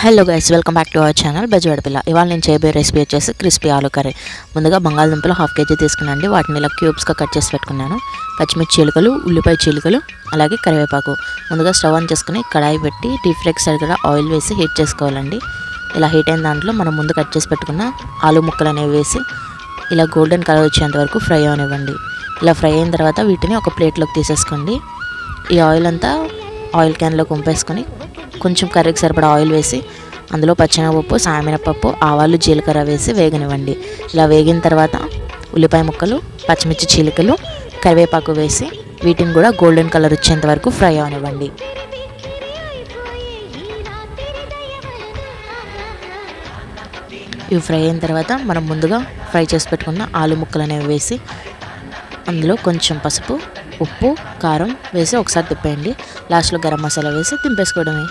Hello guys, welcome back to our channel Bezawada పిల్ల. ఇవాళ నేను చేయబోయే రెసిపీ వచ్చేసి క్రిస్పీ ఆలు కర్రీ. ముందుగా బంగాళదుంపలు 1/2 kg తీసుకున్నాండి. వాటిని ఇలా క్యూబ్స్గా కట్ చేసి పెట్టుకున్నాను. పచ్చిమిర్చి చీలికలు, ఉల్లిపాయ చీలికలు, అలాగే కరివేపాకు. ముందుగా స్టవ్ ఆన్ చేసుకుని కడాయి పెట్టి డీప్ ఫ్రైకి సరిగ్గా ఆయిల్ వేసి హీట్ చేసుకోవాలండి. ఇలా హీట్ అయిన దాంట్లో మనం ముందు కట్ చేసి పెట్టుకున్న ఆలు ముక్కలు అనేవి వేసి ఇలా గోల్డెన్ కలర్ వచ్చేంత వరకు ఫ్రై అవనివ్వండి. ఇలా ఫ్రై అయిన తర్వాత వీటిని ఒక ప్లేట్లోకి తీసేసుకోండి. ఈ ఆయిల్ అంతా ఆయిల్ క్యాన్లోకి వంపేసుకొని కొంచెం కర్రీకి సరిపడా ఆయిల్ వేసి అందులో పచ్చెనగపప్పు, సాయమినపప్పు, ఆవాలు, జీలకర్ర వేసి వేగనివ్వండి. ఇలా వేగిన తర్వాత ఉల్లిపాయ ముక్కలు, పచ్చిమిర్చి చీలికలు, కరివేపాకు వేసి వీటిని కూడా గోల్డెన్ కలర్ వచ్చేంత వరకు ఫ్రై అవనివ్వండి. ఇవి ఫ్రై అయిన తర్వాత మనం ముందుగా ఫ్రై చేసి పెట్టుకున్న ఆలు ముక్కలు అనేవి వేసి అందులో కొంచెం పసుపు, ఉప్పు, కారం వేసి ఒకసారి తిప్పేయండి. లాస్ట్లో గరం మసాలా వేసి దింపేసుకోవడమే.